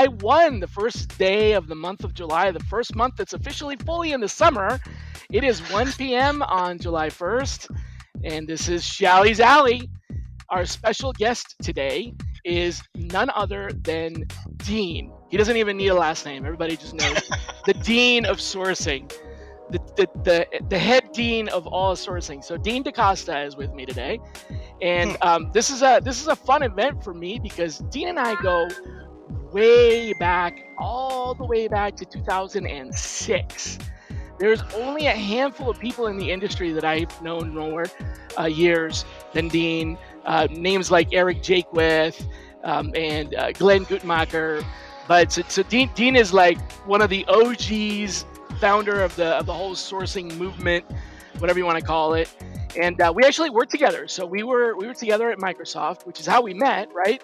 July 1, the first day of the month of July, the first month that's officially fully in the summer. It is 1 p.m. on July 1st, and this is Shally's Alley. Our special guest today is none other than Dean. He doesn't even need a last name. Everybody just knows the Dean of Sourcing, the head Dean of all sourcing. So Dean Costa is with me today, and this is a fun event for me because Dean and I go way back, all the way back to 2006. There's only a handful of people in the industry that I've known more years than Dean. Names like Eric Jakewith and Glenn Guttmacher. But so Dean is like one of the OGs, founder of the whole sourcing movement, whatever you want to call it. And we actually worked together. So we were together at Microsoft, which is how we met, right?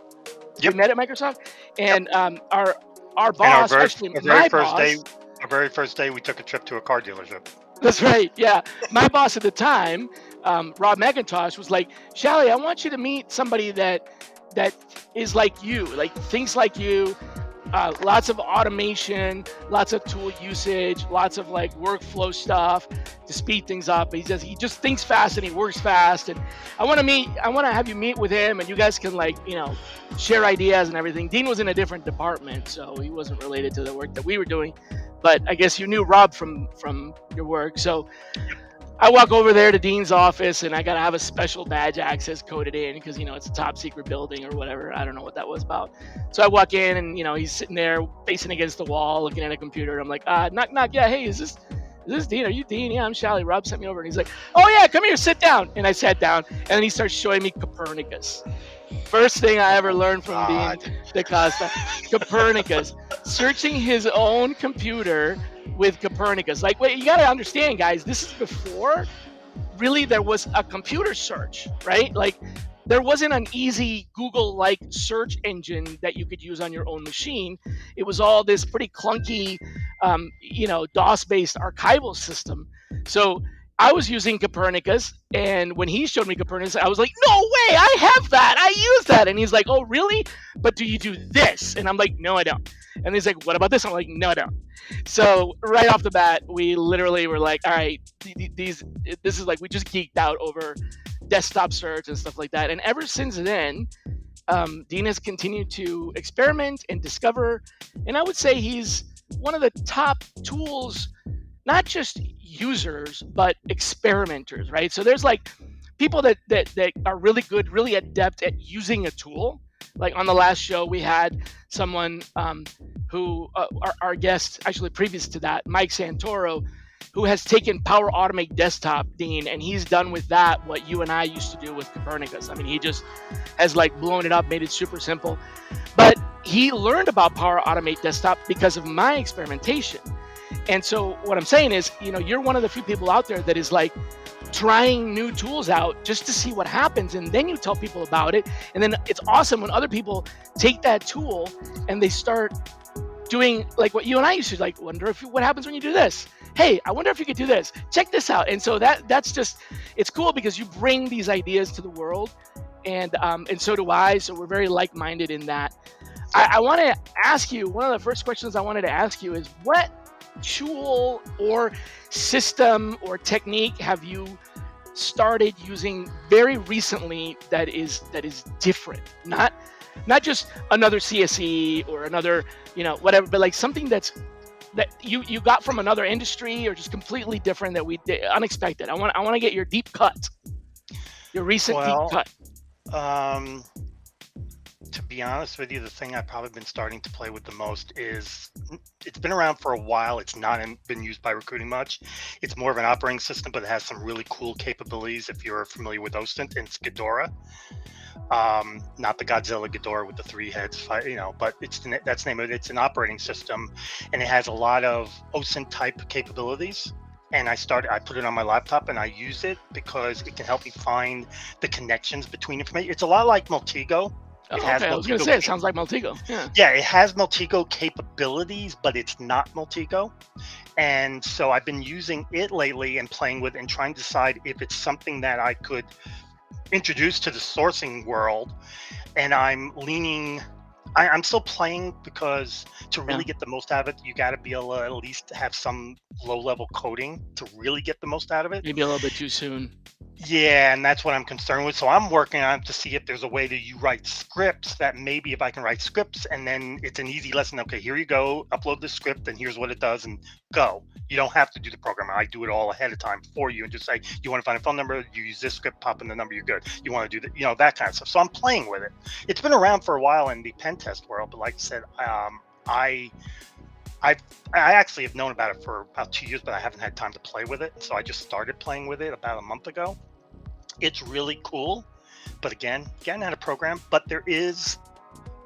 Yep. We met at Microsoft, and our And boss, actually my boss. our very first day, we took a trip to a car dealership. That's right. Yeah. My boss at the time, Rob McIntosh, was like, Shally, I want you to meet somebody that is like you, like thinks like you, lots of automation, lots of tool usage, lots of like workflow stuff to speed things up. He just thinks fast and he works fast. And I want to have you meet with him and you guys can share ideas and everything. Dean was in a different department, so he wasn't related to the work that we were doing. But I guess you knew Rob from your work. So I walk over there to Dean's office and I got to have a special badge access coded in because, it's a top secret building or whatever. I don't know what that was about. So I walk in and, he's sitting there facing against the wall looking at a computer. I'm like, knock, knock. Yeah, hey, is this Dean? Are you Dean? Yeah, I'm Shally. Rob sent me over. And he's like, oh, yeah, come here, sit down. And I sat down and then he starts showing me Copernicus. First thing I ever learned from Dean DaCosta, Copernicus, searching his own computer with Copernicus. Like, wait, you got to understand, guys, this is before really there was a computer search, right? Like, there wasn't an easy Google-like search engine that you could use on your own machine. It was all this pretty clunky, DOS-based archival system. So I was using Copernicus, and when he showed me Copernicus, I was like, no way, I have that, I use that. And he's like, oh, really? But do you do this? And I'm like, no, I don't. And he's like, what about this? I'm like, no, I don't. So right off the bat, we literally were like, all right, this is like, we just geeked out over desktop search and stuff like that. And ever since then, Dean has continued to experiment and discover. And I would say he's one of the top tools, not just users, but experimenters, right? So there's like people that are really good, really adept at using a tool. Like on the last show, we had someone who, our guest, actually previous to that, Mike Santoro, who has taken Power Automate Desktop, Dean, and he's done with that what you and I used to do with Copernicus. I mean, he just has like blown it up, made it super simple. But he learned about Power Automate Desktop because of my experimentation. And so what I'm saying is, you're one of the few people out there that is like trying new tools out just to see what happens. And then you tell people about it. And then it's awesome when other people take that tool and they start doing like what you and I used to like, wonder what happens when you do this. Hey, I wonder if you could do this. Check this out. And so that's just, it's cool because you bring these ideas to the world. And so do I. So we're very like-minded in that. I want to ask you, one of the first questions I wanted to ask you is, what tool or system or technique have you started using very recently that is different? Not just another CSE or another, whatever, but like something that you got from another industry or just completely different that we did, unexpected. I want to get your deep cut, your recent deep cut. To be honest with you, the thing I've probably been starting to play with the most is, it's been around for a while. It's not been used by recruiting much. It's more of an operating system, but it has some really cool capabilities. If you're familiar with OSINT, it's Ghidorah. Not the Godzilla Ghidorah with the 3 heads, but that's the name of it. It's an operating system, and it has a lot of OSINT type capabilities. And I put it on my laptop and I use it because it can help me find the connections between information. It's a lot like Multigo. I was going to say, it sounds like Multigo. Yeah, it has Multigo capabilities, but it's not Multigo. And so I've been using it lately and playing with and trying to decide if it's something that I could introduce to the sourcing world. And I'm leaning I'm still playing because to Yeah. really get the most out of it, you got to be able to at least have some low-level coding to really get the most out of it. Maybe a little bit too soon. Yeah, and that's what I'm concerned with. So I'm working on to see if there's a way that you write scripts that maybe if I can write scripts and then it's an easy lesson. Okay, here you go, upload the script and here's what it does and go. You don't have to do the program. I do it all ahead of time for you and just say, you want to find a phone number, you use this script, pop in the number, you're good. You want to do that, that kind of stuff. So I'm playing with it. It's been around for a while in the pen test world, but like I said, I I I actually have known about it for about 2 years, but I haven't had time to play with it. So I just started playing with it about a month ago. It's really cool, but again, getting out of program. But there is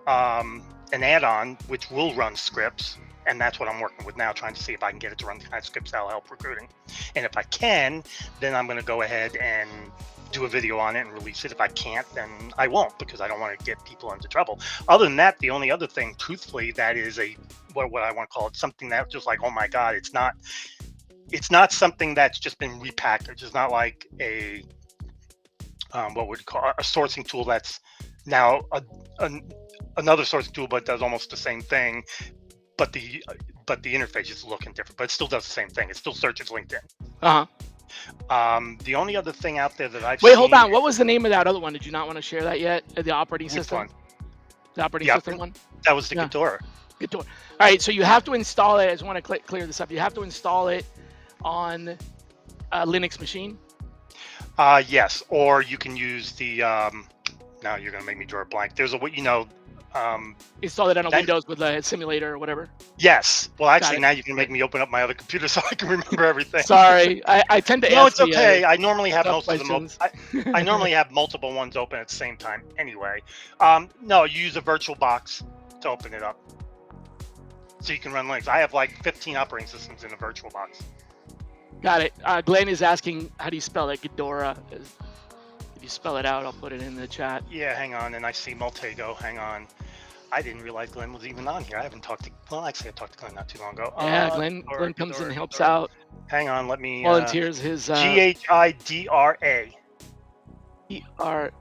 an add-on which will run scripts, and that's what I'm working with now, trying to see if I can get it to run the kind of scripts that'll help recruiting. And if I can, then I'm going to go ahead and do a video on it and release it. If I can't, then I won't, because I don't want to get people into trouble. Other than that, the only other thing, truthfully, that is a what I want to call it, something that just like, oh my god, it's not something that's just been repackaged. It's not like a what would you call a sourcing tool that's now another sourcing tool, but does almost the same thing. But the interface is looking different, but it still does the same thing. It still searches LinkedIn. The only other thing out there that I've Wait, seen, hold on. What was the name of that other one? Did you not want to share that yet? The operating system? one? The operating system one? That was the Yeah. Ghidorah. All right, so you have to install it. I just want to clear this up. You have to install it on a Linux machine. Yes, or you can use the. Now you're gonna make me draw a blank. There's a Install it on a Windows with a simulator or whatever. Yes. Well, actually, it. now you can make me open up my other computer so I can remember everything. Sorry, I tend to. No, ask it's okay. I normally have tough most of them. I normally have multiple ones open at the same time. Anyway, no, you use a virtual box to open it up, so you can run Linux. I have like 15 operating systems in a virtual box. Got it. Glenn is asking, how do you spell it? Ghidorah. If you spell it out, I'll put it in the chat. Yeah, hang on. And I see Multago. Hang on. I didn't realize Glenn was even on here. I haven't talked to. Well, actually, I talked to Glenn not too long ago. Yeah, Glenn comes in and helps out. Hang on, let me. Volunteers his. Ghidra. Ghidra.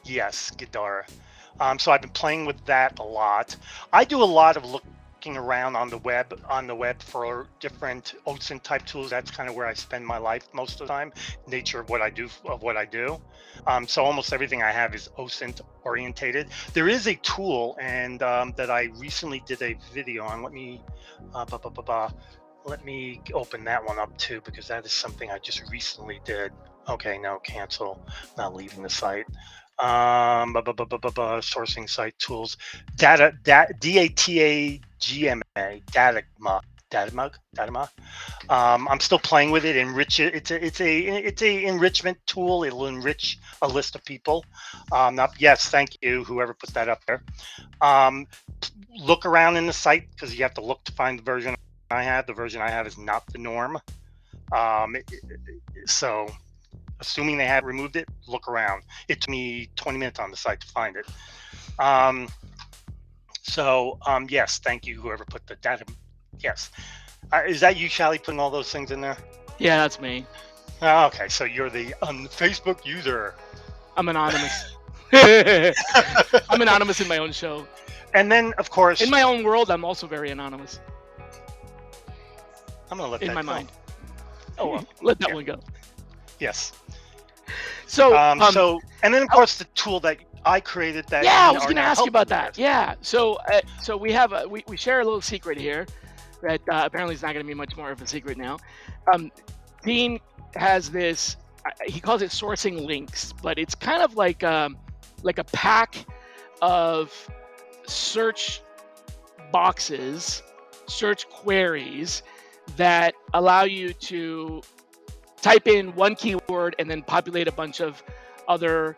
Yes, Ghidorah. So I've been playing with that a lot. I do a lot of looking around on the web for different OSINT type tools. That's kind of where I spend my life most of the time. Nature of what I do. So almost everything I have is OSINT orientated. There is a tool and that I recently did a video on. Let me open that one up too, because that is something I just recently did. Okay, no, cancel. Not leaving the site. Sourcing site tools. Datagma. I'm still playing with it. Enrich it. It's a enrichment tool. It'll enrich a list of people. Yes, thank you, whoever put that up there. Look around in the site, because you have to look to find the version I have. The version I have is not the norm. So assuming they have removed it, look around. It took me 20 minutes on the site to find it. Yes, thank you, whoever put the data. Yes. Is that you, Shally, putting all those things in there? Yeah, that's me. Okay, so you're the Facebook user. I'm anonymous. I'm anonymous in my own show. And then, of course, in my own world, I'm also very anonymous. I'm gonna let in that my go. mind. Oh, well, let that one go. Yes. So, and then of course the tool that I created. That I was going to ask you about that. Yeah. So we have we share a little secret here that apparently is not going to be much more of a secret now. Dean has this. He calls it sourcing links, but it's kind of like a pack of search boxes, search queries that allow you to type in one keyword and then populate a bunch of other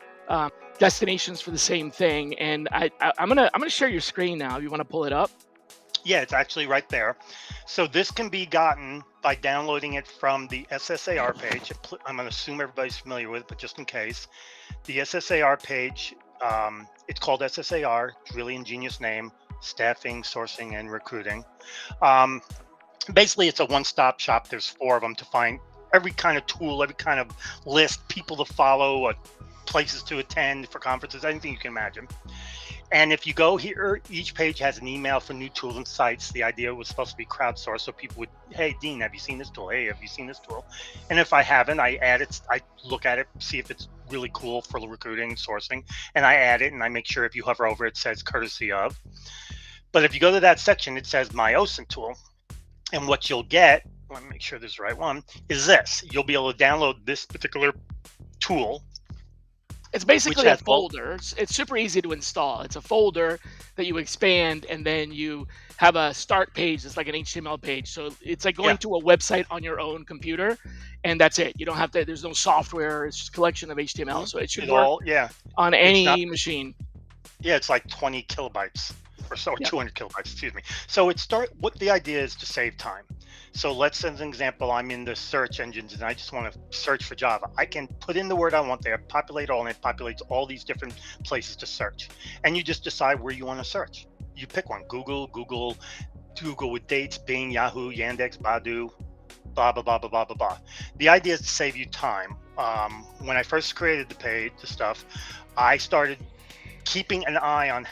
destinations for the same thing. And I'm gonna share your screen now. If you want to pull it up? Yeah, it's actually right there. So this can be gotten by downloading it from the SSAR page. I'm gonna assume everybody's familiar with it, but just in case, the SSAR page. It's called SSAR. It's a really ingenious name: Staffing, Sourcing, and Recruiting. Basically, it's a one-stop shop. There's 4 of them to find every kind of tool, every kind of list, people to follow, places to attend for conferences, anything you can imagine. And if you go here, each page has an email for new tools and sites. The idea was supposed to be crowdsourced, so people would, hey, Dean, have you seen this tool? Hey, have you seen this tool? And if I haven't, I add it. I look at it, see if it's really cool for recruiting, sourcing, and I add it. And I make sure if you hover over it, it says courtesy of. But if you go to that section, it says my OSINT tool. And what you'll get, let me make sure this is the right one, is this. You'll be able to download this particular tool. It's basically a folder. It's super easy to install. It's a folder that you expand, and then you have a start page that's like an HTML page. So it's like going to a website on your own computer, and that's it. You don't have to. There's no software. It's just a collection of HTML. So it should work on any machine. Yeah, it's like 20 kilobytes or so, 200 kilobytes. Excuse me. So what the idea is to save time. So let's, as an example, I'm in the search engines and I just want to search for Java. I can put in the word I want there, populate all, and it populates all these different places to search. And you just decide where you want to search. You pick one: Google with dates, Bing, Yahoo, Yandex, Baidu, blah, blah, blah, blah, blah, blah, blah. The idea is to save you time. When I first created the stuff, I started keeping an eye on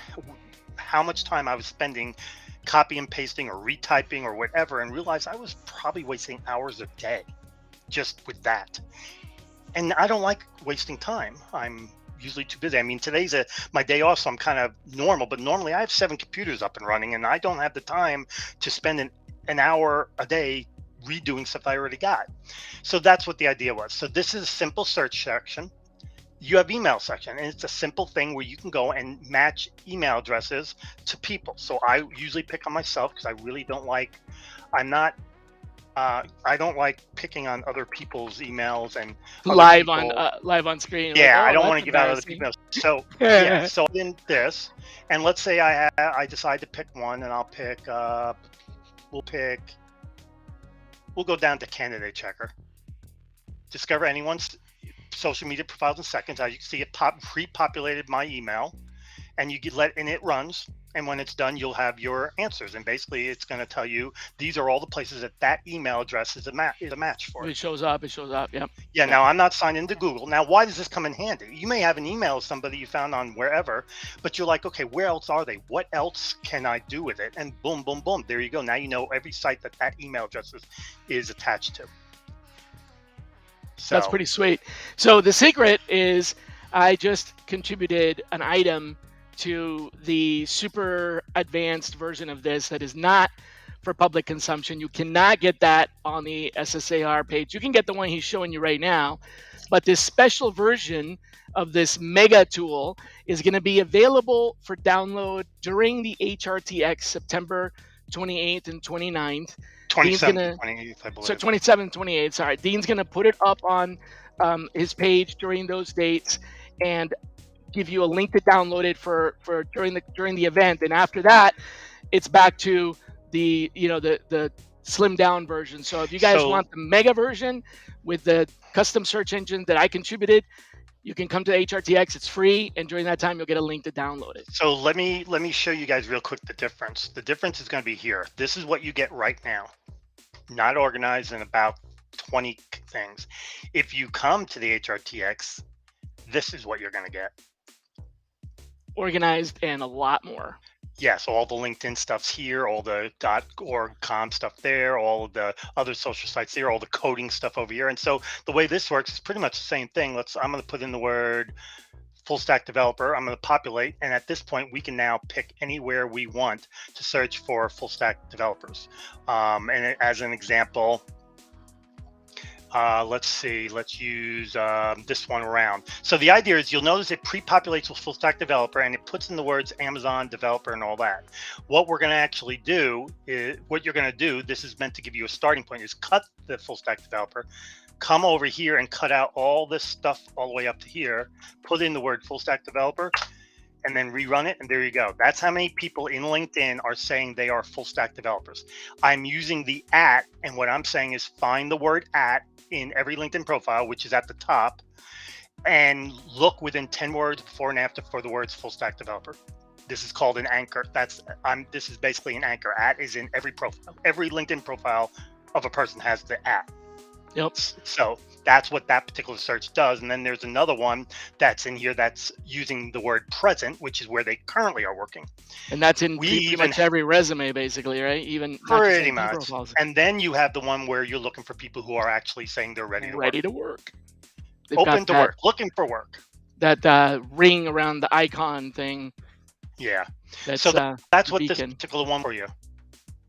how much time I was spending copy and pasting or retyping or whatever, and realized I was probably wasting hours a day just with that. And I don't like wasting time. I'm usually too busy. I mean, today's my day off, so I'm kind of normal, but normally I have 7 computers up and running, and I don't have the time to spend an hour a day redoing stuff I already got. So that's what the idea was. So this is a simple search section. You have email section, and it's a simple thing where you can go and match email addresses to people. So I usually pick on myself because I really don't like, I don't like picking on other people's emails and live on screen. Yeah, I don't want to give out other people's. So so in this, and let's say I decide to pick one, and I'll pick we'll go down to candidate checker. Discover anyone's social media profiles in seconds. As you can see, it pre-populated my email, and and it runs. And when it's done, you'll have your answers. And basically, it's going to tell you these are all the places that email address is a match for. It shows up. Yep. Yeah. Now I'm not signed into Google. Now, why does this come in handy? You may have an email of somebody you found on wherever, but you're like, okay, where else are they? What else can I do with it? And boom, boom, boom. There you go. Now you know every site that email address is attached to. So that's pretty sweet. So the secret is I just contributed an item to the super advanced version of this that is not for public consumption. You cannot get that on the SSAR page. You can get the one he's showing you right now, but this special version of this mega tool is going to be available for download during the HRTX September 28th and 29th. 27th, 28th, I believe. So 27th, 28th, sorry. Dean's going to put it up on his page during those dates and give you a link to download it for during the event. And after that, it's back to the slimmed down version. So if you guys want the mega version with the custom search engine that I contributed, you can come to HRTX. It's free, and during that time, you'll get a link to download it. So let me show you guys real quick the difference. The difference is going to be here. This is what you get right now, not organized in about 20 things. If you come to the HRTX, this is what you're going to get. Organized and a lot more. Yeah, so all the LinkedIn stuff's here, all the .org.com stuff there, all of the other social sites there, all the coding stuff over here. And so the way this works is pretty much the same thing. I'm going to put in the word full stack developer. I'm going to populate. And at this point, we can now pick anywhere we want to search for full stack developers. And as an example, let's use this one around. So the idea is you'll notice it pre-populates with full stack developer and it puts in the words Amazon developer and all that. What we're going to actually do is this is meant to give you a starting point, is cut the full stack developer, come over here and cut out all this stuff all the way up to here, put in the word full stack developer, and then rerun it, and there you go. That's how many people in LinkedIn are saying they are full stack developers. I'm using the @ and what I'm saying is find the word @ in every LinkedIn profile, which is at the top, and look within 10 words before and after for the words full stack developer. This is called an anchor. This is basically an anchor. @ is in every profile. Every LinkedIn profile of a person has the @ Yep. So that's what that particular search does. And then there's another one that's in here that's using the word present, which is where they currently are working. And that's in We pretty even much every resume, basically, right? Even not just pretty LinkedIn much. profiles. And then you have the one where you're looking for people who are actually saying they're ready to work, Ready to work. They've got open to work, looking for work. that ring around the icon thing. Yeah. That's So the that's what this beacon. particular one for you.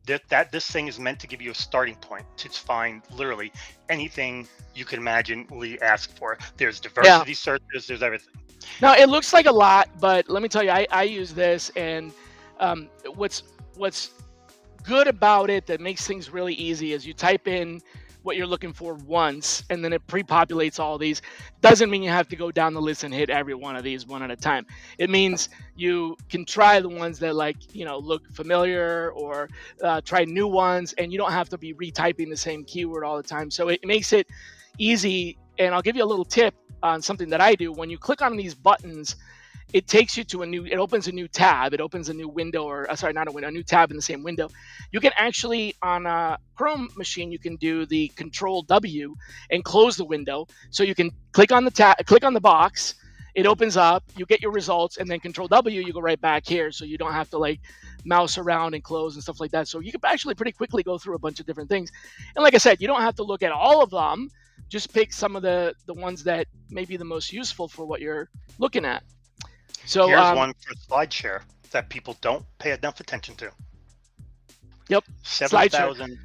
That this thing is meant to give you a starting point to find literally anything you can imaginably ask for. There's Yeah. diversity searches, there's everything. Now it looks like a lot, but let me tell you, I use this, and what's good about it that makes things really easy is you type in what you're looking for once, and then it pre-populates all these. Doesn't mean you have to go down the list and hit every one of these one at a time. It means you can try the ones that, like, look familiar, or try new ones, and you don't have to be retyping the same keyword all the time. So it makes it easy. And I'll give you a little tip on something that I do. When you click on these buttons, it takes you to it opens a new tab. It opens a new window, or sorry, not a window, a new tab in the same window. You can actually, on a Chrome machine, you can do the Control W and close the window. So you can click on the click on the box, it opens up, you get your results, and then Control W, you go right back here. So you don't have to like mouse around and close and stuff like that. So you can actually pretty quickly go through a bunch of different things. And like I said, you don't have to look at all of them. Just pick some of the ones that may be the most useful for what you're looking at. So here's one for SlideShare that people don't pay enough attention to. Yep. 7,000.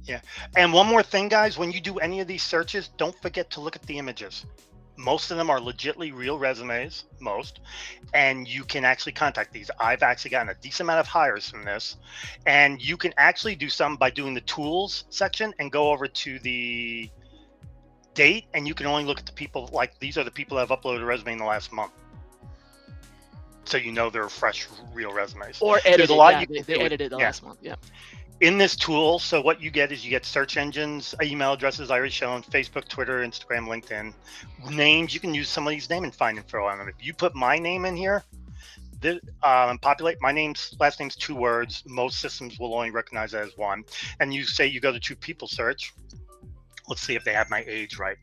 Yeah. And one more thing, guys, when you do any of these searches, don't forget to look at the images. Most of them are legitimately real resumes, most, and you can actually contact these. I've actually gotten a decent amount of hires from this, and you can actually do some by doing the tools section and go over to the date, and you can only look at the people, like these are the people that have uploaded a resume in the last month. So they're fresh, real resumes. Or edited. There's a lot yeah, you can they do edited the last month. Yeah. in this tool. So what you get is you get search engines, email addresses I already shown, Facebook, Twitter, Instagram, LinkedIn, names. You can use some of these name and find info on them. If you put my name in here, populate my last name's 2 words. Most systems will only recognize that as one. And you say you go to 2 people search. Let's see if they have my age right.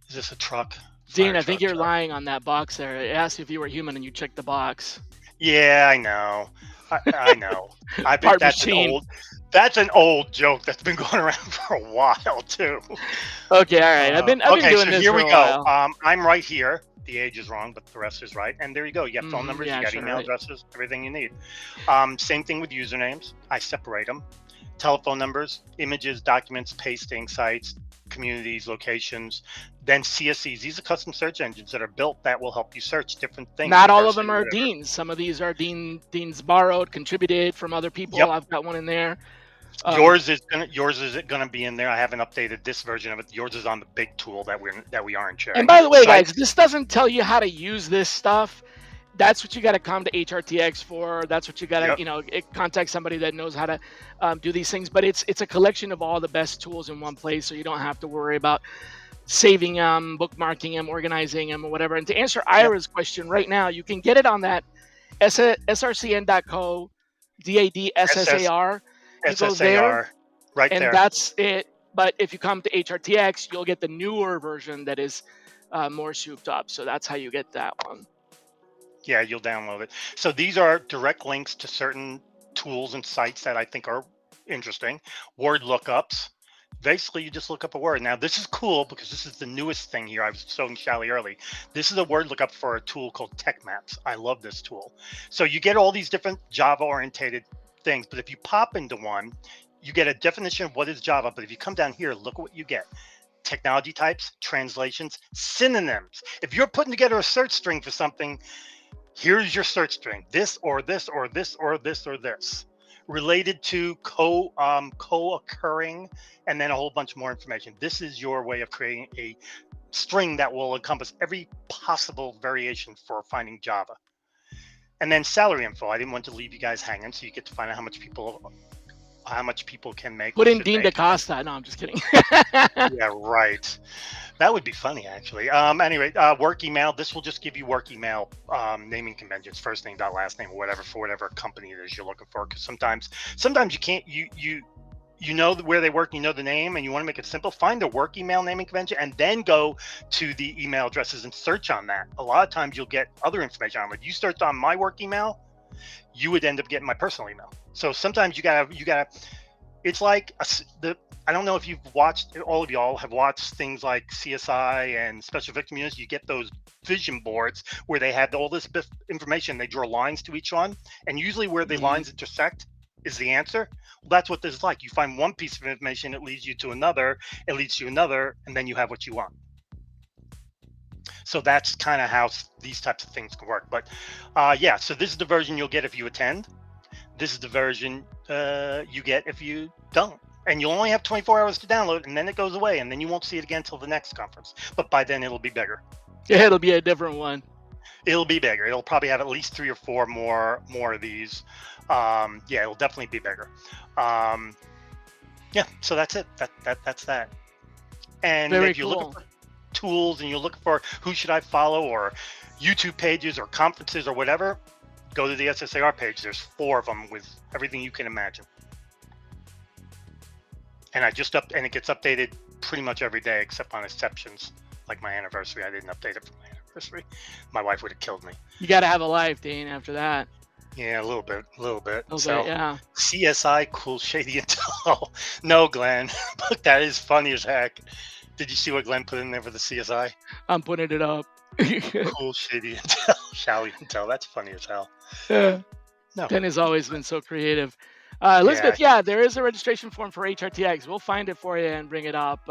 Is this a truck? Dean, I think you're lying on that box there. It asked you if you were human, and you checked the box. Yeah, I know. I know. I bet machine. That's an old joke that's been going around for a while too. Okay, all right. I've been doing this here for we a go. while. I'm right here. The age is wrong, but the rest is right. And there you go. You have phone numbers, yeah, you got sure, email right. addresses, everything you need. Same thing with usernames. I separate them. Telephone numbers, images, documents, pasting, sites, communities, locations, then CSEs. These are custom search engines that are built that will help you search different things. Not all of them are Dean's. Some of these are Dean's borrowed, contributed from other people. Yep. I've got one in there. Yours is gonna be in there. I haven't updated this version of it. Yours is on the big tool that we aren't sharing. And by the way, guys, this doesn't tell you how to use this stuff. That's what you got to come to HRTX for. That's what you got to, contact somebody that knows how to do these things. But it's a collection of all the best tools in one place, so you don't have to worry about saving them, bookmarking them, organizing them, or whatever. And to answer Ira's question right now, you can get it on that srcn.co DADSSAR. You go there, right and there. That's it. But if you come to HRTX, you'll get the newer version that is more souped up. So that's how you get that one. Yeah, you'll download it. So these are direct links to certain tools and sites that I think are interesting. Word lookups. Basically, you just look up a word. Now, this is cool because this is the newest thing here. I was showing Shally early. This is a word lookup for a tool called Tech Maps. I love this tool. So you get all these different Java-orientated things, but if you pop into one, you get a definition of what is Java. But if you come down here, look at what you get. Technology types, translations, synonyms. If you're putting together a search string for something, here's your search string. This or this or this or this or this. Related to co-occurring, and then a whole bunch more information. This is your way of creating a string that will encompass every possible variation for finding Java. And then salary info. I didn't want to leave you guys hanging, so you get to find out how much people can make. Put in Dean Costa. No, I'm just kidding. Yeah, right. That would be funny, actually. Anyway, work email. This will just give you work email naming conventions, first name, last name, or whatever, for whatever company it is you're looking for. Because sometimes you can't. you know where they work, you know the name, and you want to make it simple, find their work email naming convention and then go to the email addresses and search on that. A lot of times you'll get other information on it. You search on my work email, you would end up getting my personal email. So sometimes you gotta it's like I don't know if you've watched, all of y'all have watched things like CSI and Special Victim Units. You get those vision boards where they have all this information. They draw lines to each one, and usually where the Mhm. lines intersect is the answer. Well, that's what this is like. You find one piece of information, it leads you to another, it leads to another, and then you have what you want. So that's kind of how these types of things can work. But yeah, so this is the version you'll get if you attend. This is the version you get if you don't. And you'll only have 24 hours to download, and then it goes away, and then you won't see it again until the next conference. But by then, it'll be bigger. Yeah, it'll be a different one. It'll be bigger. It'll probably have at least 3 or 4 more of these. Yeah, it'll definitely be bigger. Um, yeah, so that's it. That's that. And Very if you're looking cool. for tools and you're looking for who should I follow or YouTube pages or conferences or whatever, go to the SSAR page. There's 4 of them with everything you can imagine. And and it gets updated pretty much every day except on exceptions, like my anniversary. I didn't update it for my anniversary. My wife would have killed me. You got to have a life, Dane, after that. Yeah, a little bit. A little bit, So yeah. CSI, cool, shady intel. No, Glenn, but that is funny as heck. Did you see what Glenn put in there for the CSI? I'm putting it up. Cool, shady intel, Shally intel. That's funny as hell. Yeah. No, Ken has always been so creative. yeah. Elizabeth, yeah, there is a registration form for HRTX. We'll find it for you and bring it up.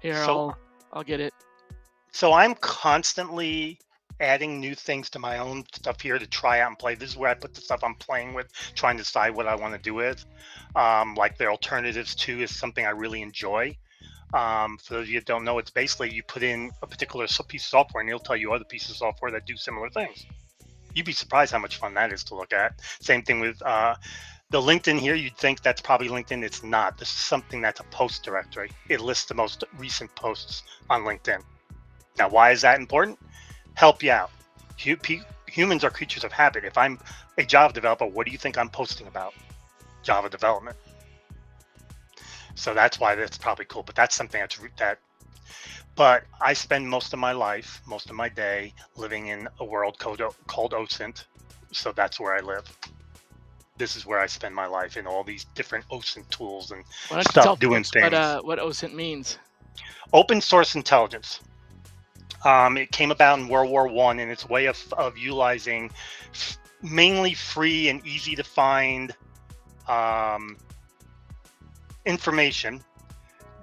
Here, So I'll get it. So I'm constantly adding new things to my own stuff here to try out and play. This is where I put the stuff I'm playing with, trying to decide what I want to do with. Like the alternatives to is something I really enjoy. For those of you that don't know, it's basically you put in a particular piece of software and it'll tell you other pieces of software that do similar things. You'd be surprised how much fun that is to look at. Same thing with the LinkedIn here. You'd think that's probably LinkedIn. It's not. This is something that's a post directory. It lists the most recent posts on LinkedIn. Now, why is that important? Help you out. Humans are creatures of habit. If I'm a Java developer, what do you think I'm posting about? Java development. So that's why that's probably cool. But that's something But I spend most of my life, most of my day, living in a world called OSINT. So that's where I live. This is where I spend my life in all these different OSINT tools and Why don't you tell stuff doing folks things. what OSINT means? Open source intelligence. It came about in World War I, and it's a way of utilizing mainly free and easy to find information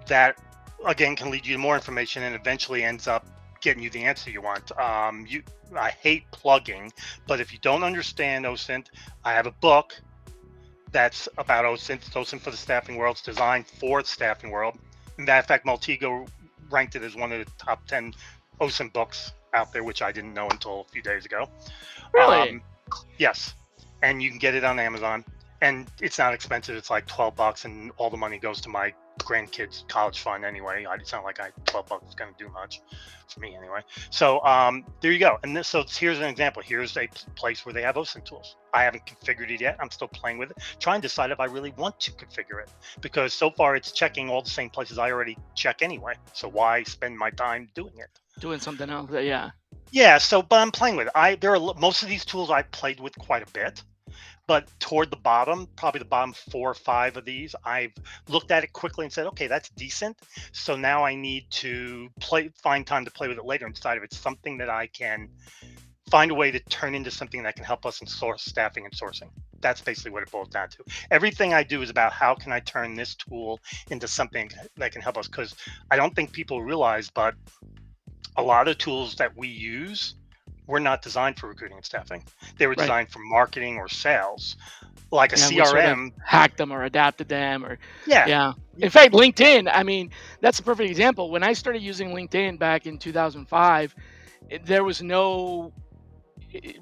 that, again, can lead you to more information and eventually ends up getting you the answer you want. I hate plugging, but if you don't understand OSINT, I have a book that's about OSINT. It's OSINT for the staffing world. It's designed for the staffing world. In fact, Maltego ranked it as one of the top 10 OSINT books out there, which I didn't know until a few days ago. Really? Yes, and you can get it on Amazon, and it's not expensive. It's like $12, and all the money goes to my grandkids' college fund anyway. It's not like $12 is going to do much for me anyway. So there you go. And so here's an example. Here's a place where they have OSINT tools. I haven't configured it yet. I'm still playing with it, trying to decide if I really want to configure it, because so far it's checking all the same places I already check anyway. So why spend my time doing it? Doing something else? Yeah. Yeah. So, but I'm playing with it. Most of these tools I played with quite a bit. But toward the bottom, probably the bottom 4 or 5 of these, I've looked at it quickly and said, okay, that's decent. So now I need to find time to play with it later and decide if it's something that I can find a way to turn into something that can help us in staffing and sourcing. That's basically what it boils down to. Everything I do is about how can I turn this tool into something that can help us, because I don't think people realize, but a lot of tools that we use were not designed for recruiting and staffing. They were designed for marketing or sales, like a And CRM. we sort of hacked them or adapted them, or Yeah. In fact, LinkedIn. I mean, that's a perfect example. When I started using LinkedIn back in 2005, there was no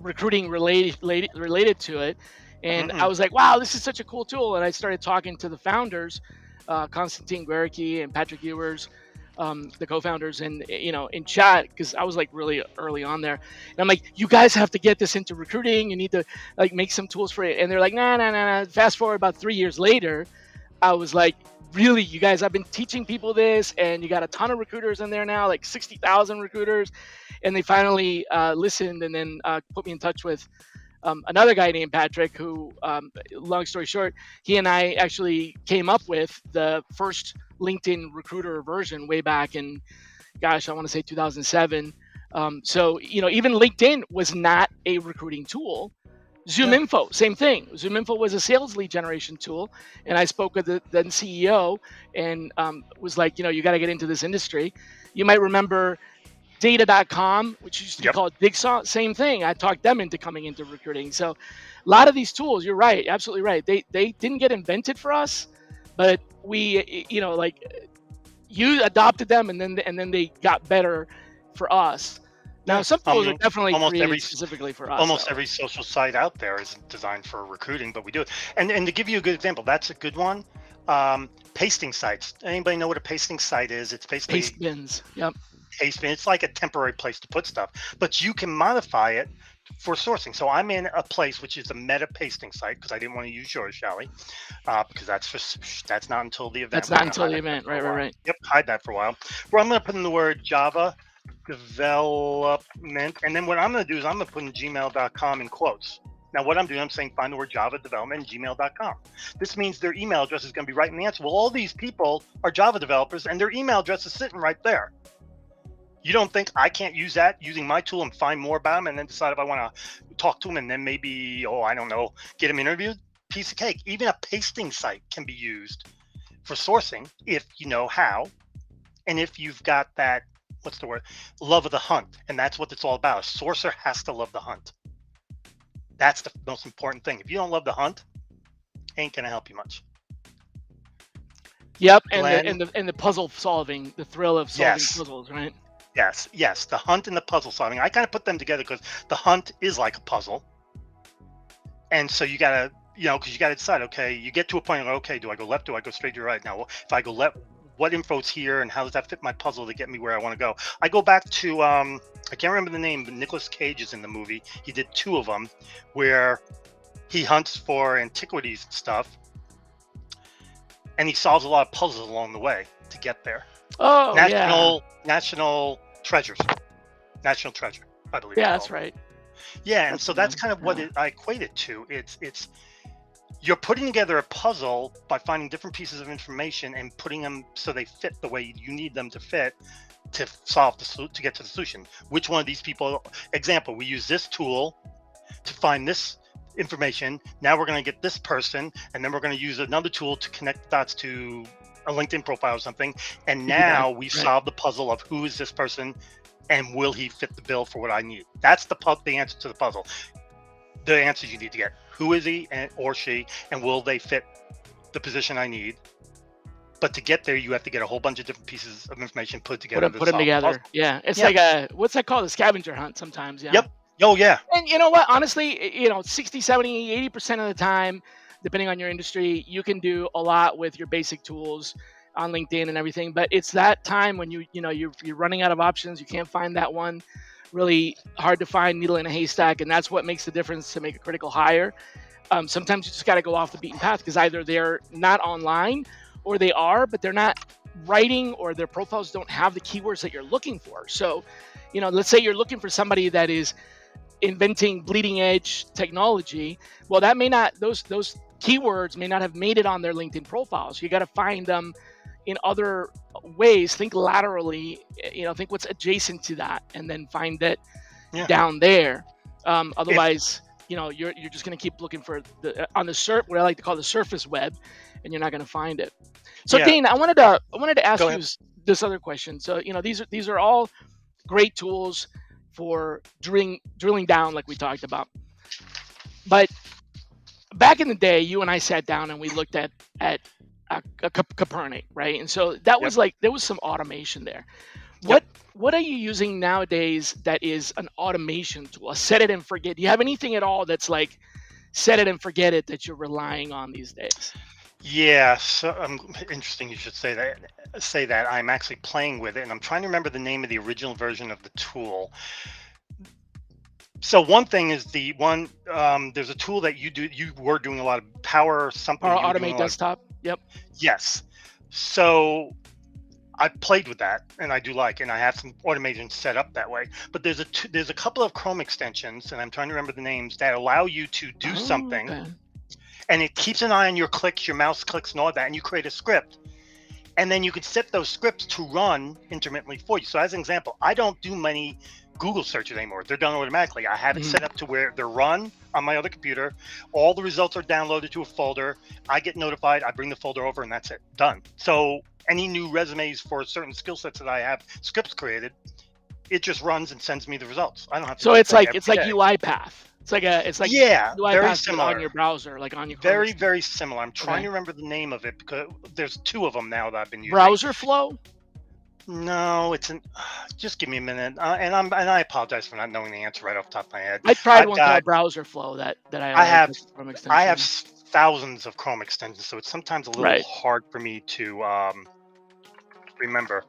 recruiting related to it, and I was like, wow, this is such a cool tool. And I started talking to the founders, Konstantin Guericki and Patrick Ewers, the co-founders, and in chat, because I was like really early on there, and I'm like, you guys have to get this into recruiting. You need to like make some tools for it. And they're like, nah. Fast forward about 3 years later, I was like, really, you guys, I've been teaching people this, and you got a ton of recruiters in there now, like 60,000 recruiters. And they finally listened, and then put me in touch with another guy named Patrick, who, long story short, he and I actually came up with the first LinkedIn recruiter version way back in, gosh, I want to say 2007. So, even LinkedIn was not a recruiting tool. Zoom Yeah. Info, same thing. Zoom Info was a sales lead generation tool. And I spoke with the then CEO, and was like, you got to get into this industry. You might remember data.com, which used to be Yep. called Digsaw, same thing. I talked them into coming into recruiting. So a lot of these tools, you're right, absolutely right. They didn't get invented for us, but we, like, you adopted them, and then they got better for us. Now Yeah. some I tools are mean, definitely almost every created specifically for us almost though. every social site out there is designed for recruiting, but we do it. And to give you a good example, that's a good one. Pasting sites. Anybody know what a pasting site is? It's Paste basically bins. Yep. pasting. It's like a temporary place to put stuff, but you can modify it for sourcing. So I'm in a place which is a meta pasting site because I didn't want to use yours, Shally, because that's not until the event. That's We're not going to until hide the that event. for Right, a right, while. right. Yep, hide that for a while. Where I'm going to put in the word Java development, and then what I'm going to do is I'm going to put in gmail.com in quotes. Now, what I'm doing, I'm saying find the word Java development in gmail.com. This means their email address is going to be right in the answer. Well, all these people are Java developers, and their email address is sitting right there. You don't think I can't use that using my tool and find more about them and then decide if I want to talk to them and then maybe, I don't know, get them interviewed? Piece of cake. Even a pasting site can be used for sourcing if you know how, and if you've got that, what's the word, love of the hunt. And that's what it's all about. A sourcer has to love the hunt. That's the most important thing. If you don't love the hunt, ain't gonna help you much. Yep, and the Glenn, and the and the puzzle solving, the thrill of solving yes, puzzles, right? yes, the hunt and the puzzle solving. I kind of put them together because the hunt is like a puzzle, and so you gotta, because you gotta decide. Okay, you get to a point where, okay, do I go left? Do I go straight to right? Now, if I go left, what info's here, and how does that fit my puzzle to get me where I want to go? I go back to I can't remember the name, but Nicolas Cage is in the movie. He did two of them, where he hunts for antiquities and stuff, and he solves a lot of puzzles along the way to get there. Oh yeah, National treasures, national treasure, I believe it's yeah, that's called. right. Yeah, and That's so the that's one. kind of what Yeah. I equate it to. It's you're putting together a puzzle by finding different pieces of information and putting them so they fit the way you need them to fit to solve to get to the solution. Which one of these people? Example: we use this tool to find this information. Now we're going to get this person, and then we're going to use another tool to connect the dots to a LinkedIn profile or something. And Piggyback. now we Right. solve the puzzle of who is this person and will he fit the bill for what I need. That's the answer to the puzzle. The answers you need to get: who is he or she, and will they fit the position I need? But to get there, you have to get a whole bunch of different pieces of information put together to Put them solve the together. puzzle. Yeah. It's Yeah. like a, what's that called? A scavenger hunt sometimes. Yeah. Yep. Oh yeah. And you know what? Honestly, 60, 70, 80% of the time, depending on your industry, you can do a lot with your basic tools on LinkedIn and everything. But it's that time when you're running out of options. You can't find that one, really hard to find needle in a haystack, and that's what makes the difference to make a critical hire. Sometimes you just got to go off the beaten path because either they're not online or they are, but they're not writing, or their profiles don't have the keywords that you're looking for. So, let's say you're looking for somebody that is inventing bleeding edge technology. Well, that may not, those keywords may not have made it on their LinkedIn profile. So you got to find them in other ways. Think laterally, think what's adjacent to that, and then find it Yeah. down there. If Otherwise, you're just going to keep looking for the on the what I like to call the surface web, and you're not going to find it. So yeah, Dane, I wanted to go ask you ahead. this other question. So these are all great tools for drilling down, like we talked about. But back in the day, you and I sat down and we looked at a Copernic, right? And so that Yep. was like, there was some automation there. Yep. What are you using nowadays that is an automation tool, a set it and forget? Do you have anything at all that's like set it and forget it that you're relying on these days? Yeah, so interesting you should say that. I'm actually playing with it, and I'm trying to remember the name of the original version of the tool. So one thing is the one there's a tool that you were doing a lot of power something. Power You were doing Automate a lot of Desktop. Yep. Yes. So I played with that, and I do like, and I have some automation set up that way. But there's a couple of Chrome extensions, and I'm trying to remember the names that allow you to do Oh, something, okay. and it keeps an eye on your clicks, your mouse clicks, and all that, and you create a script, and then you can set those scripts to run intermittently for you. So as an example, I don't do many Google searches anymore. They're done automatically. I have it Mhm. set up to where they're run on my other computer. All the results are downloaded to a folder. I get notified. I bring the folder over, and that's it. Done. So any new resumes for certain skill sets that I have scripts created, it just runs and sends me the results. I don't have to So do a it's thing like every day. UiPath. It's like Yeah, very UiPath, but on similar. your browser, like on your Chrome Very, extension. very similar. I'm trying Okay. to remember the name of it because there's two of them now that I've been using. Browser flow. No, it's an. Just give me a minute, and I apologize for not knowing the answer right off the top of my head. I tried I've one got called Browser Flow that I I like have as a Chrome I have extension. thousands of Chrome extensions, so it's sometimes a little Right. hard for me to remember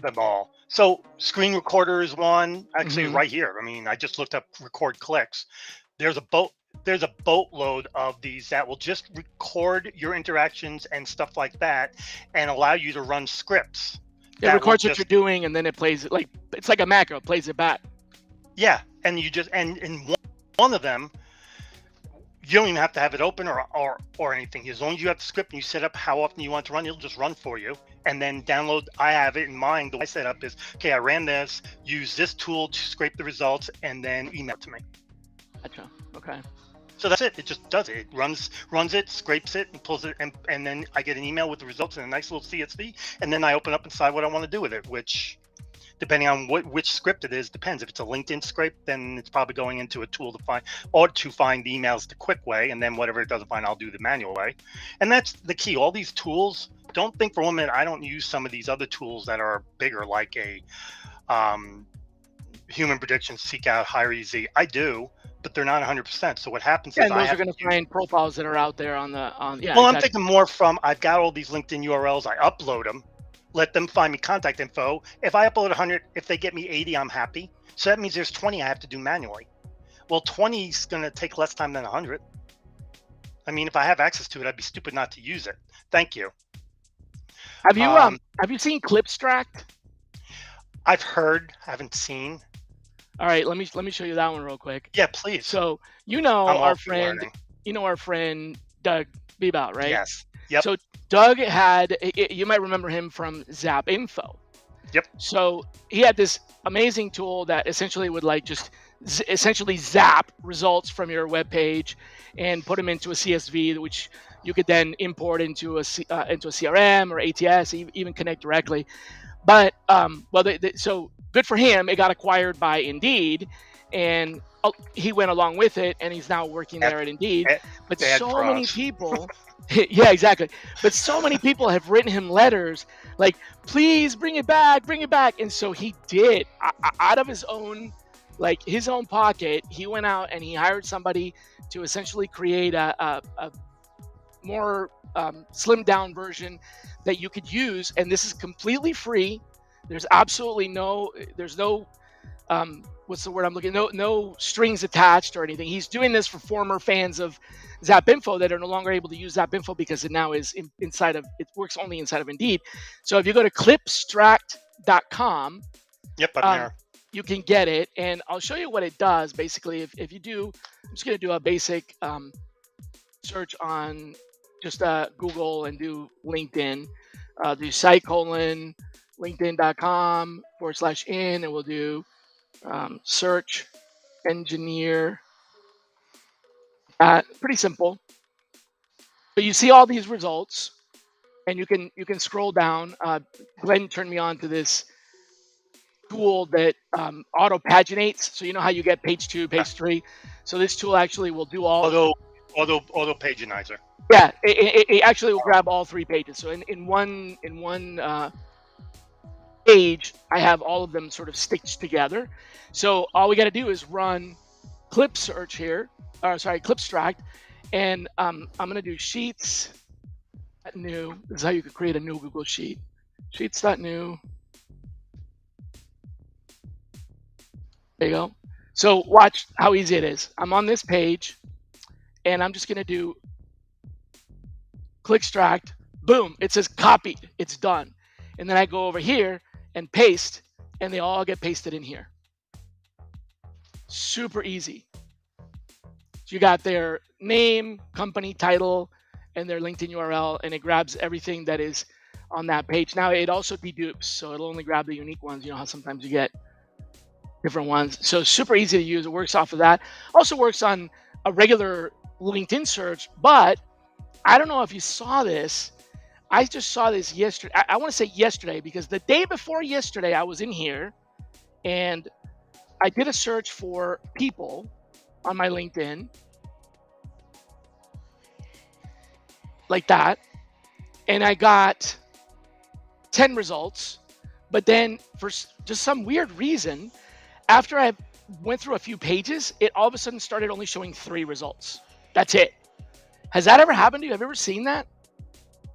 them all. So screen recorder is one. Actually, Hmm. right here. I mean, I just looked up record clicks. There's a boat. There's a boatload of these that will just record your interactions and stuff like that, and allow you to run scripts It that will records what you're just doing and then it plays it like it's like a macro. It plays it back. yeah, and you just and in one of them you don't even have to have it open or anything. As long as you have the script and you set up how often you want to run, it'll just run for you. And then download. I have it in mind. The way I set up is okay. I ran this. Use this tool to scrape the results, and then email it to me. Gotcha. Okay. So that's it. It just does it. It runs it, scrapes it, and pulls it, and then I get an email with the results and a nice little CSV. And then I open up and decide what I want to do with it. Which, depending on which script it is, depends. If it's a LinkedIn script, then it's probably going into a tool to find the emails the quick way, and then whatever it doesn't find, I'll do the manual way. And that's the key. All these tools. Don't think for one minute I don't use some of these other tools that are bigger, like a human prediction, seek out, hire easy. I do, but they're not 100%. So what happens Yeah, is and I those are have going to to use. find profiles that are out there on. Yeah, Well, I'm exactly. thinking more from I've got all these LinkedIn URLs. I upload them, let them find me contact info. If I upload 100, if they get me 80, I'm happy. So that means there's 20 I have to do manually. Well, 20 is going to take less time than 100. I mean, if I have access to it, I'd be stupid not to use it. Thank you. Have you Um, have you seen Clipstract? I've heard, haven't seen. All right, let me show you that one real quick. Yeah, please. So I'm all our for friend, learning. Doug Bebout, right? Yes. Yep. So Doug had you might remember him from Zap Info. Yep. So he had this amazing tool that essentially would like just essentially zap results from your web page and put them into a CSV, which you could then import into into a CRM or ATS, even connect directly. But well, so good for him. It got acquired by Indeed, and he went along with it, and he's now working Bad, there at Indeed. bad, But bad so for many us. people, yeah, exactly. But so many people have written him letters like, "Please bring it back, bring it back." And so he did, out of his own, like his own pocket. He went out and he hired somebody to essentially create a more slimmed down version that you could use, and this is completely free. There's absolutely there's no what's the word I'm looking, no strings attached or anything. He's doing this for former fans of Zap Info that are no longer able to use Zap Info because it now is inside of, it works only inside of Indeed. So if you go to clipstract.com, Yep, I'm um, there. you can get it, and I'll show you what it does. Basically, if you do, I'm just going to do a basic search on just Google and do LinkedIn. Do site colon linkedin.com/in, and we'll do search engineer. Pretty simple. But you see all these results, and you can scroll down. Glenn turned me on to this tool that auto paginates. So you know how you get page 2, Yeah. page 3. So this tool actually will do all. Auto paginizer. Yeah, it actually will grab all 3 pages. So in one page, I have all of them sort of stitched together. So all we got to do is run clip search here, or sorry, Clipstract, and I'm going to do sheets new. This is how you could create a new Google sheet. Sheets.new. There you go. So watch how easy it is. I'm on this page, and I'm just going to do click extract, boom, it says copied, it's done. And then I go over here and paste, and they all get pasted in here. Super easy. So you got their name, company title, and their LinkedIn URL, and it grabs everything that is on that page. Now it also dedupes, so it'll only grab the unique ones. You know how sometimes you get different ones. So super easy to use. It works off of that. Also works on a regular LinkedIn search, but I don't know if you saw this. I just saw this yesterday. I want to say yesterday because the day before yesterday, I was in here and I did a search for people on my LinkedIn like that, and I got 10 results. But then for just some weird reason, after I went through a few pages, it all of a sudden started only showing 3 results. That's it. Has that ever happened to you? Have you ever seen that?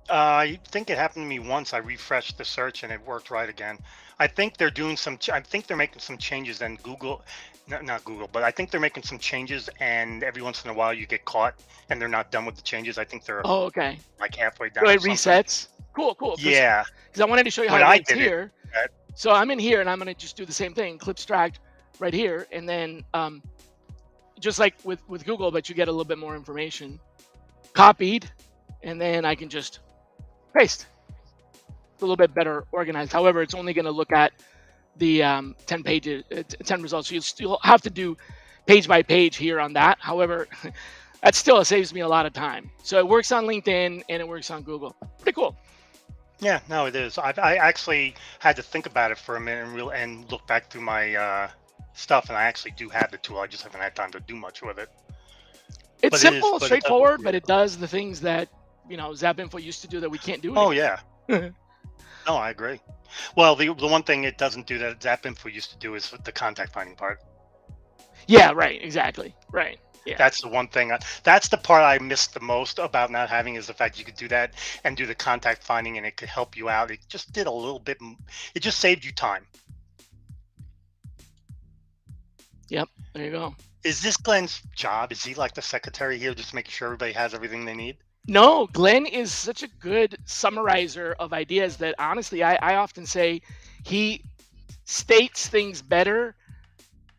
I think it happened to me once. I refreshed the search and it worked right again. I think they're doing some. I think they're making some changes. And Google, not Google, but I think they're making some changes. And every once in a while, you get caught, and they're not done with the changes. I think they're Oh, okay. like halfway So down or it something. resets. Cool. Because Yeah, I wanted to show you how when it I works did it, here. uh, So I'm in here and I'm going to just do the same thing, clip extract right here, and then just like with Google, but you get a little bit more information copied, and then I can just paste. It's a little bit better organized. However, it's only going to look at the 10 pages, 10 results. So you still have to do page by page here on that. However, that still saves me a lot of time. So it works on LinkedIn and it works on Google. Pretty cool. yeah, no, it is. I actually had to think about it for a minute and look back through my stuff, and I actually do have the tool. I just haven't had time to do much with it. It's But it is, simple, but it does look straightforward, but weird. it does the things that Zap Info used to do that we can't do Oh anymore. yeah. No, I agree. Well, the one thing it doesn't do that Zap Info used to do is the contact finding part. Yeah, right, exactly, right. Yeah, That's the one thing. That's the part I missed the most about not having is the fact you could do that and do the contact finding, and it could help you out. It just did a little bit. It just saved you time. yep. There you go. Is this Glenn's job? Is he like the secretary here, just making sure everybody has everything they need? No, Glenn is such a good summarizer of ideas that honestly, I often say he states things better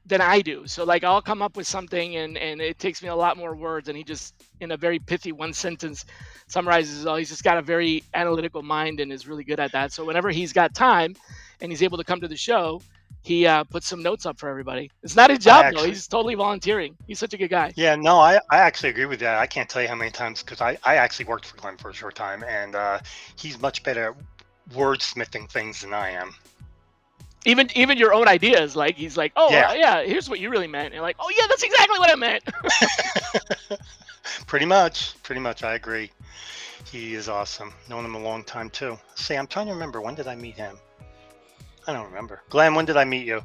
than I do. So like I'll come up with something and it takes me a lot more words, and he just in a very pithy one sentence summarizes it all. He's just got a very analytical mind and is really good at that. So whenever he's got time and he's able to come to the show, he puts some notes up for everybody. It's not his I job though. actually, He's totally volunteering. He's such a good guy. yeah, no, I actually agree with that. I can't tell you how many times because I actually worked for Glenn for a short time, and he's much better at wordsmithing things than I am. Even your own ideas, like he's like, oh Yeah, yeah, here's what you really meant. And you're like, oh yeah, that's exactly what I meant. pretty much. Pretty much, I agree. He is awesome. Known him a long time too. See, I'm trying to remember, when did I meet him? I don't remember. Glenn, when did I meet you?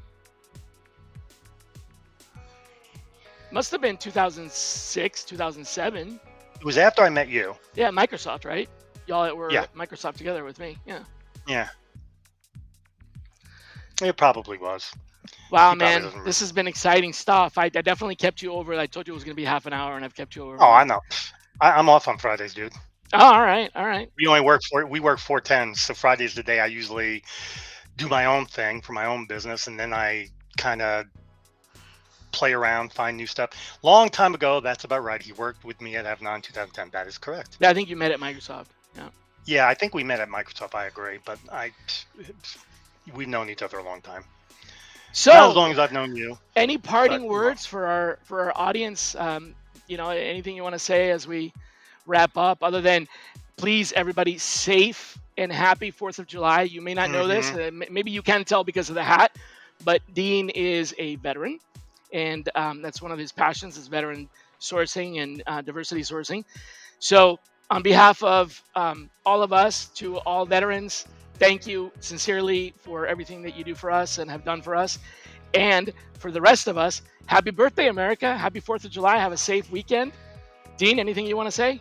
Must have been 2006, 2007. It was after I met you. Yeah, Microsoft, right? Y'all that were Yeah, at Microsoft together with me. Yeah. yeah. It probably was. Wow, He probably man, doesn't remember. this has been exciting stuff. I definitely kept you over. I told you it was going to be half an hour, and I've kept you over. Oh, I know. I'm off on Fridays, dude. Oh, all right, all right. We work 410, so Friday's the day I usually do my own thing for my own business, and then I kind of play around, find new stuff. Long time ago, that's about right. He worked with me at Avalon in 2010. That is correct. Yeah, I think you met at Microsoft. Yeah. Yeah, I think we met at Microsoft. I agree, but we've known each other a long time. Not as So, long as I've known you, any but parting long. words for our audience? Anything you want to say as we wrap up, other than please, everybody, safe and happy 4th of July. You may not know this. Hmm. Maybe you can tell because of the hat, but Dean is a veteran, and that's one of his passions is veteran sourcing and diversity sourcing. So, on behalf of all of us, to all veterans, thank you sincerely for everything that you do for us and have done for us. And for the rest of us, happy birthday, America. Happy 4th of July. Have a safe weekend. Dean, anything you want to say?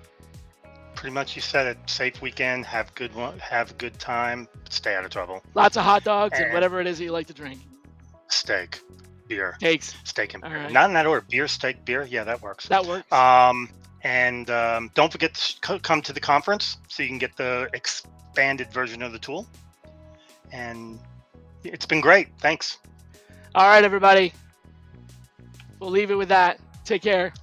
Pretty much, you said it. Safe weekend. Have a good time. Stay out of trouble. Lots of hot dogs and And whatever it is that you like to drink. steak, beer, Cakes. steak and All beer. right. Not in that order. Beer, steak, beer. Yeah, that works. That works. Um, And don't forget to come to the conference so you can get the expanded version of the tool. And it's been great. Thanks. All right, everybody. We'll leave it with that. Take care.